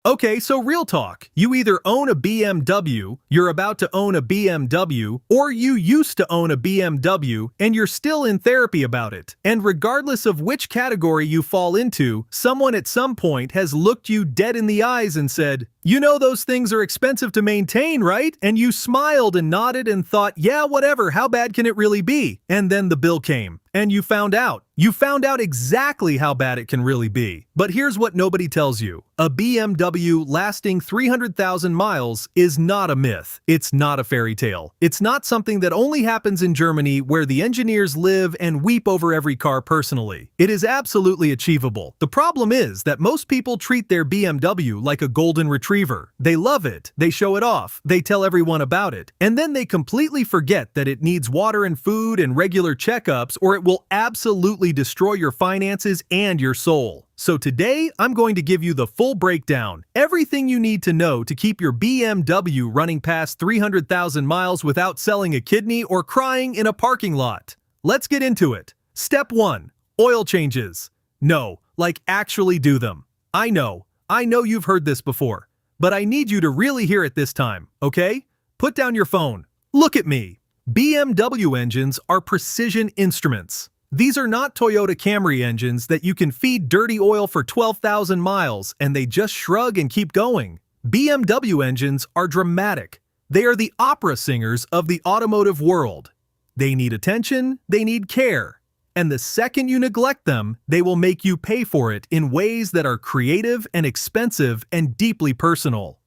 Okay, so real talk. You either own a BMW, you're about to own a BMW, or you used to own a BMW and you're still in therapy about it. And regardless of which category you fall into, someone at some point has looked you dead in the eyes and said, "You know those things are expensive to maintain, right?" And you smiled and nodded and thought, "Yeah, whatever, how bad can it really be?" And then the bill came. And you found out. You found out exactly how bad it can really be. But here's what nobody tells you. A BMW lasting 300,000 miles is not a myth. It's not a fairy tale. It's not something that only happens in Germany where the engineers live and weep over every car personally. It is absolutely achievable. The problem is that most people treat their BMW like a golden retriever. They love it, they show it off, they tell everyone about it, and then they completely forget that it needs water and food and regular checkups, or it will absolutely destroy your finances and your soul. So today, I'm going to give you the full breakdown, everything you need to know to keep your BMW running past 300,000 miles without selling a kidney or crying in a parking lot. Let's get into it. Step 1. Oil changes. No, like actually do them. I know you've heard this before, but I need you to really hear it this time, okay? Put down your phone. Look at me. BMW engines are precision instruments. These are not Toyota Camry engines that you can feed dirty oil for 12,000 miles and they just shrug and keep going. BMW engines are dramatic. They are the opera singers of the automotive world. They need attention, they need care. And the second you neglect them, they will make you pay for it in ways that are creative and expensive and deeply personal.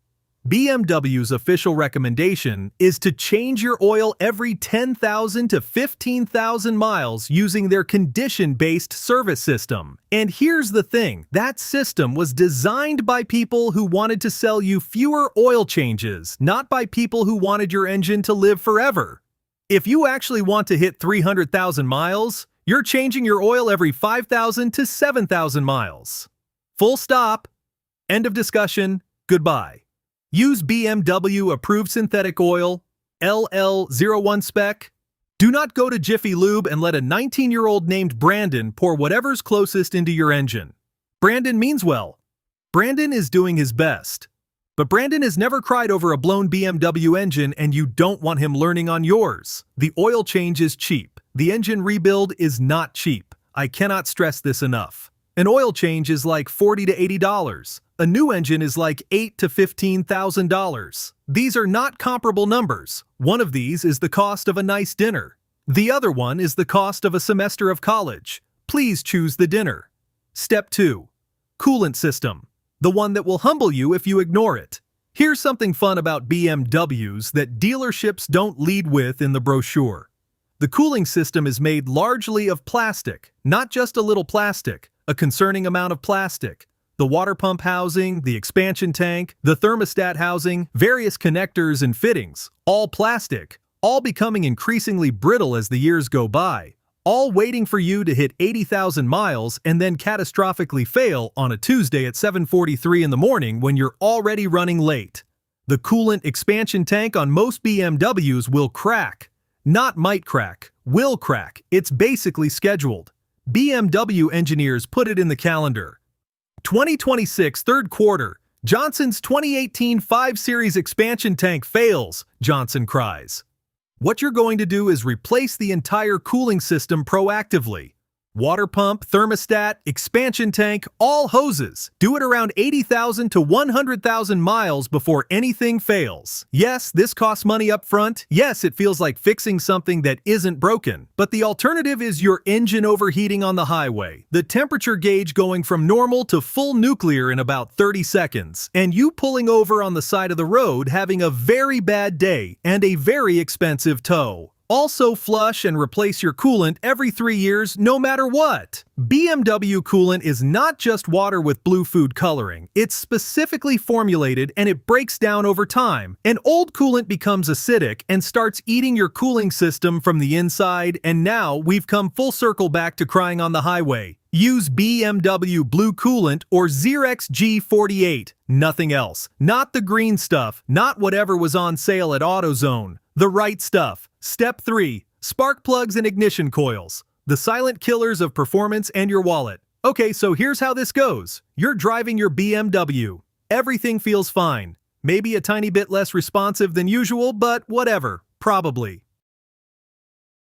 BMW's official recommendation is to change your oil every 10,000 to 15,000 miles using their condition-based service system. And here's the thing, that system was designed by people who wanted to sell you fewer oil changes, not by people who wanted your engine to live forever. If you actually want to hit 300,000 miles, you're changing your oil every 5,000 to 7,000 miles. Full stop. End of discussion. Goodbye. Use BMW approved synthetic oil, LL01 spec. Do not go to Jiffy Lube and let a 19-year-old named Brandon pour whatever's closest into your engine. Brandon means well. Brandon is doing his best. But Brandon has never cried over a blown BMW engine and you don't want him learning on yours. The oil change is cheap. The engine rebuild is not cheap. I cannot stress this enough. An oil change is like $40 to $80. A new engine is like $8,000 to $15,000. These are not comparable numbers. One of these is the cost of a nice dinner. The other one is the cost of a semester of college. Please choose the dinner. Step 2. Coolant system. The one that will humble you if you ignore it. Here's something fun about BMWs that dealerships don't lead with in the brochure. The cooling system is made largely of plastic, not just a little plastic, a concerning amount of plastic. The water pump housing, the expansion tank, the thermostat housing, various connectors and fittings, all plastic, all becoming increasingly brittle as the years go by, all waiting for you to hit 80,000 miles and then catastrophically fail on a Tuesday at 7:43 in the morning when you're already running late. The coolant expansion tank on most BMWs will crack. Not might crack, will crack. It's basically scheduled. BMW engineers put it in the calendar. 2026 third quarter, Johnson's 2018 5 Series expansion tank fails, Johnson cries. What you're going to do is replace the entire cooling system proactively. Water pump, thermostat, expansion tank, all hoses. Do it around 80,000 to 100,000 miles before anything fails. Yes, this costs money up front. Yes, it feels like fixing something that isn't broken. But the alternative is your engine overheating on the highway, the temperature gauge going from normal to full nuclear in about 30 seconds, and you pulling over on the side of the road having a very bad day and a very expensive tow. Also flush and replace your coolant every 3 years no matter what. BMW coolant is not just water with blue food coloring. It's specifically formulated and it breaks down over time. And old coolant becomes acidic and starts eating your cooling system from the inside, and now we've come full circle back to crying on the highway. Use BMW Blue Coolant or Xerox G48. Nothing else. Not the green stuff. Not whatever was on sale at AutoZone. The right stuff. Step 3. Spark plugs and ignition coils. The silent killers of performance and your wallet. Okay, so here's how this goes. You're driving your BMW. Everything feels fine. Maybe a tiny bit less responsive than usual, but whatever, probably.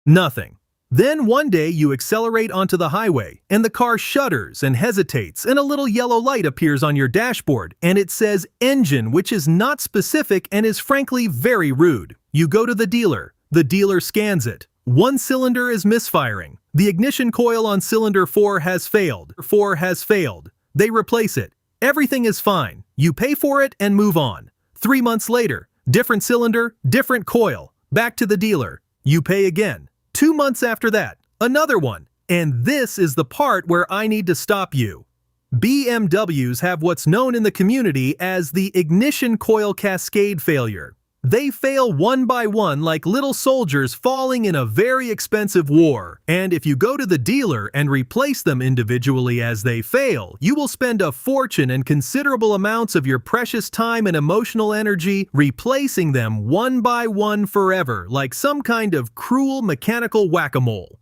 Nothing. Then one day you accelerate onto the highway, and the car shudders and hesitates, and a little yellow light appears on your dashboard, and it says engine, which is not specific and is frankly very rude. You go to the dealer. The dealer scans it. One cylinder is misfiring. The ignition coil on cylinder 4 has failed. They replace it. Everything is fine. You pay for it and move on. 3 months later, different cylinder, different coil. Back to the dealer. You pay again. 2 months after that, another one. And this is the part where I need to stop you. BMWs have what's known in the community as the ignition coil cascade failure. They fail one by one like little soldiers falling in a very expensive war. And if you go to the dealer and replace them individually as they fail, you will spend a fortune and considerable amounts of your precious time and emotional energy replacing them one by one forever, like some kind of cruel mechanical whack-a-mole.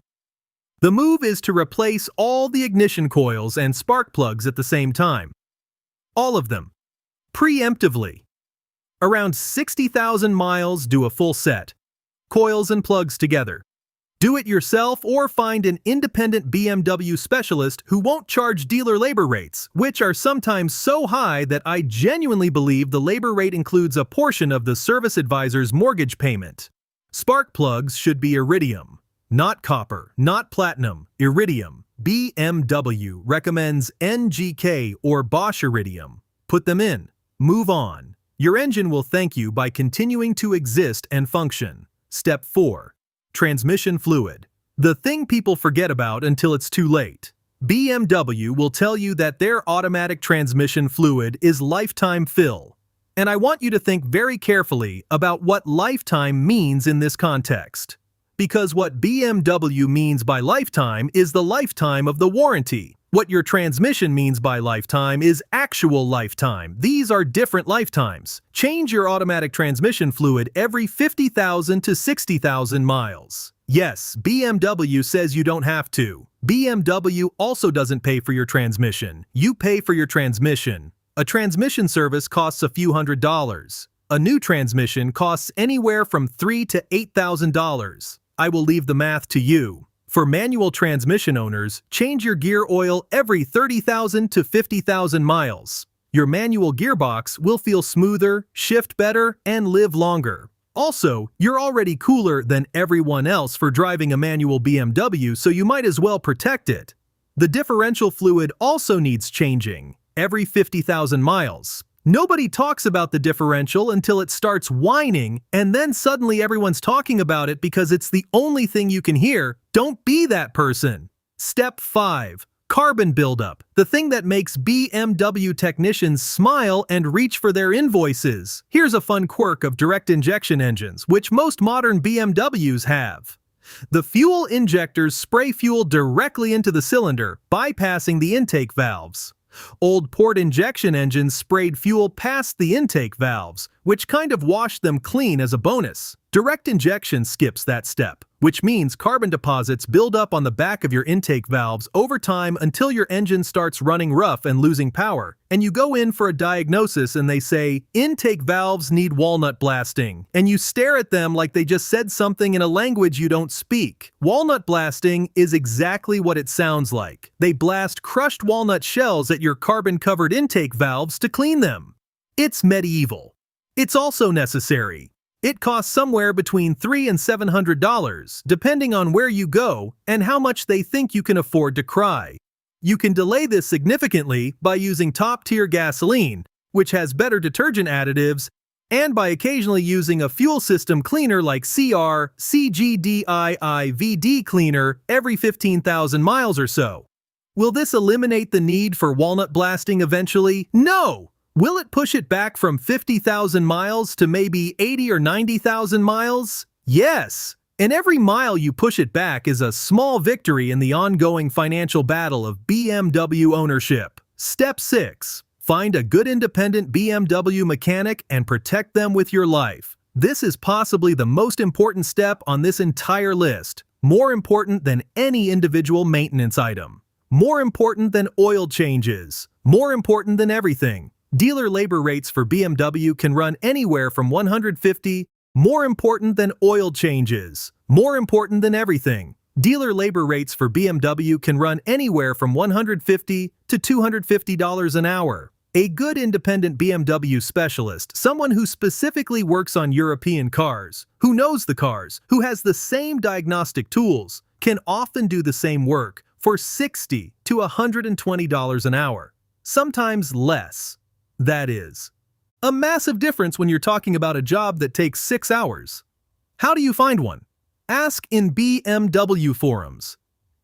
The move is to replace all the ignition coils and spark plugs at the same time. All of them. Preemptively. Around 60,000 miles, do a full set. Coils and plugs together. Do it yourself or find an independent BMW specialist who won't charge dealer labor rates, which are sometimes so high that I genuinely believe the labor rate includes a portion of the service advisor's mortgage payment. Spark plugs should be iridium. Not copper, not platinum, iridium. BMW recommends NGK or Bosch iridium. Put them in. Move on. Your engine will thank you by continuing to exist and function. Step 4. Transmission fluid. The thing people forget about until it's too late. BMW will tell you that their automatic transmission fluid is lifetime fill. And I want you to think very carefully about what lifetime means in this context. Because what BMW means by lifetime is the lifetime of the warranty. What your transmission means by lifetime is actual lifetime. These are different lifetimes. Change your automatic transmission fluid every 50,000 to 60,000 miles. Yes, BMW says you don't have to. BMW also doesn't pay for your transmission. You pay for your transmission. A transmission service costs a few $100s. A new transmission costs anywhere from $3,000 to $8,000. I will leave the math to you. For manual transmission owners, change your gear oil every 30,000 to 50,000 miles. Your manual gearbox will feel smoother, shift better, and live longer. Also, you're already cooler than everyone else for driving a manual BMW, so you might as well protect it. The differential fluid also needs changing every 50,000 miles. Nobody talks about the differential until it starts whining, and then suddenly everyone's talking about it because it's the only thing you can hear. Don't be that person. Step 5. Carbon buildup. The thing that makes BMW technicians smile and reach for their invoices. Here's a fun quirk of direct injection engines, which most modern BMWs have. The fuel injectors spray fuel directly into the cylinder, bypassing the intake valves. Old port injection engines sprayed fuel past the intake valves, which kind of washed them clean as a bonus. Direct injection skips that step, which means carbon deposits build up on the back of your intake valves over time until your engine starts running rough and losing power, and you go in for a diagnosis and they say, intake valves need walnut blasting, and you stare at them like they just said something in a language you don't speak. Walnut blasting is exactly what it sounds like. They blast crushed walnut shells at your carbon-covered intake valves to clean them. It's medieval. It's also necessary. It costs somewhere between $300 and $700, depending on where you go and how much they think you can afford to cry. You can delay this significantly by using top-tier gasoline, which has better detergent additives, and by occasionally using a fuel system cleaner like CGDIIVD cleaner every 15,000 miles or so. Will this eliminate the need for walnut blasting eventually? No! Will it push it back from 50,000 miles to maybe 80 or 90,000 miles? Yes! And every mile you push it back is a small victory in the ongoing financial battle of BMW ownership. Step 6. Find a good independent BMW mechanic and protect them with your life. This is possibly the most important step on this entire list. More important than any individual maintenance item. More important than oil changes. More important than everything. Dealer labor rates for BMW can run anywhere from 150, more important than oil changes, more important than everything. Dealer labor rates for BMW can run anywhere from $150 to $250 an hour. A good independent BMW specialist, someone who specifically works on European cars, who knows the cars, who has the same diagnostic tools, can often do the same work for $60 to $120 an hour, sometimes less. That is a massive difference when you're talking about a job that takes 6 hours. How do you find one? Ask in BMW forums.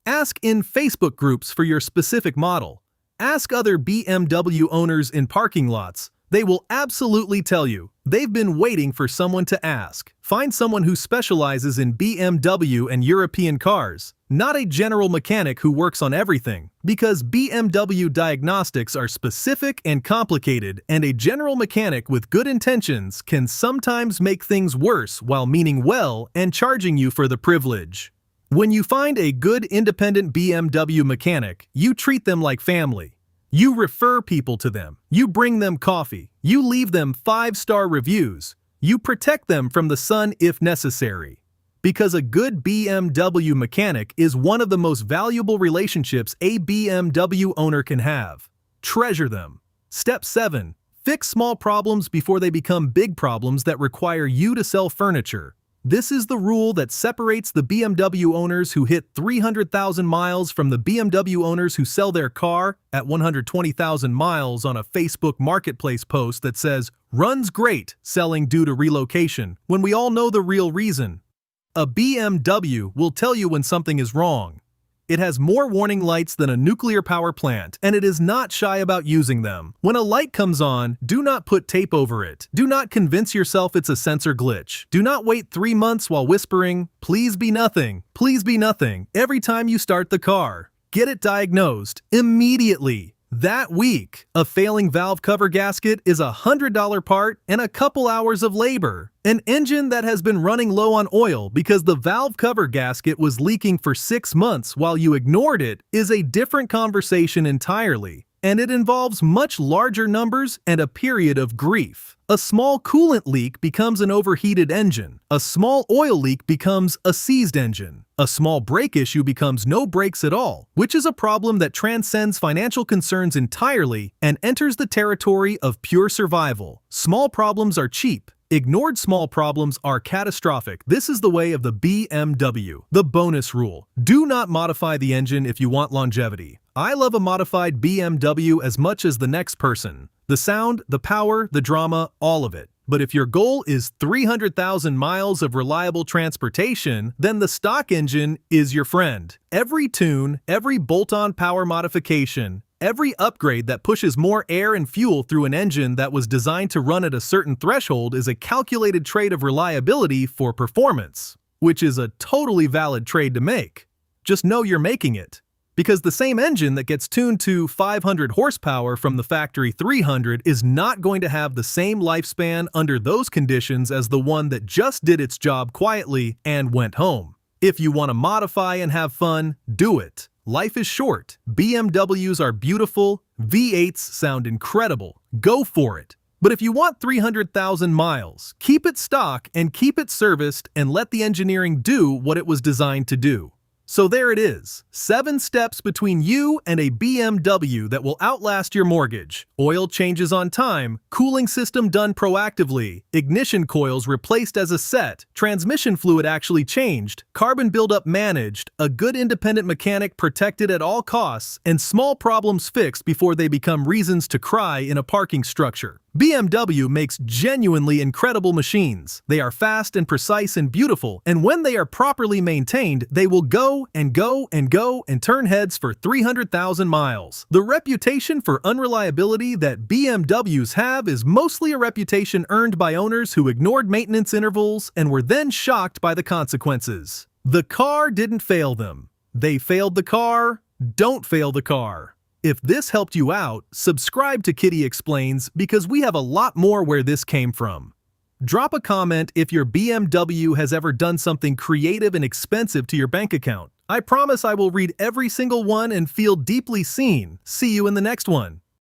Ask in Facebook groups for your specific model. Ask other BMW owners in parking lots. They will absolutely tell you. They've been waiting for someone to ask. Find someone who specializes in BMW and European cars, not a general mechanic who works on everything, because BMW diagnostics are specific and complicated, and a general mechanic with good intentions can sometimes make things worse while meaning well and charging you for the privilege. When you find a good independent BMW mechanic, you treat them like family. You refer people to them. You bring them coffee. You leave them 5-star reviews. You protect them from the sun if necessary. Because a good BMW mechanic is one of the most valuable relationships a BMW owner can have. Treasure them. Step 7. Fix small problems before they become big problems that require you to sell furniture. This is the rule that separates the BMW owners who hit 300,000 miles from the BMW owners who sell their car at 120,000 miles on a Facebook Marketplace post that says, "Runs great, selling due to relocation," when we all know the real reason. A BMW will tell you when something is wrong. It has more warning lights than a nuclear power plant, and it is not shy about using them. When a light comes on, do not put tape over it. Do not convince yourself it's a sensor glitch. Do not wait 3 months while whispering, "Please be nothing, please be nothing," every time you start the car. Get it diagnosed immediately. That week, a failing valve cover gasket is a $100 part and a couple hours of labor. An engine that has been running low on oil because the valve cover gasket was leaking for 6 months while you ignored it is a different conversation entirely, and it involves much larger numbers and a period of grief. A small coolant leak becomes an overheated engine. A small oil leak becomes a seized engine. A small brake issue becomes no brakes at all, which is a problem that transcends financial concerns entirely and enters the territory of pure survival. Small problems are cheap. Ignored small problems are catastrophic. This is the way of the BMW. The bonus rule. Do not modify the engine if you want longevity. I love a modified BMW as much as the next person. The sound, the power, the drama, all of it. But if your goal is 300,000 miles of reliable transportation, then the stock engine is your friend. Every tune, every bolt-on power modification, every upgrade that pushes more air and fuel through an engine that was designed to run at a certain threshold is a calculated trade of reliability for performance, which is a totally valid trade to make. Just know you're making it. Because the same engine that gets tuned to 500 horsepower from the factory 300 is not going to have the same lifespan under those conditions as the one that just did its job quietly and went home. If you want to modify and have fun, do it. Life is short. BMWs are beautiful. V8s sound incredible. Go for it. But if you want 300,000 miles, keep it stock and keep it serviced and let the engineering do what it was designed to do. So there it is, 7 steps between you and a BMW that will outlast your mortgage. Oil changes on time, cooling system done proactively, ignition coils replaced as a set, transmission fluid actually changed, carbon buildup managed, a good independent mechanic protected at all costs, and small problems fixed before they become reasons to cry in a parking structure. BMW makes genuinely incredible machines. They are fast and precise and beautiful, and when they are properly maintained, they will go and go and go and turn heads for 300,000 miles. The reputation for unreliability that BMWs have is mostly a reputation earned by owners who ignored maintenance intervals and were then shocked by the consequences. The car didn't fail them. They failed the car. Don't fail the car. If this helped you out, subscribe to Kitty Explains because we have a lot more where this came from. Drop a comment if your BMW has ever done something creative and expensive to your bank account. I promise I will read every single one and feel deeply seen. See you in the next one.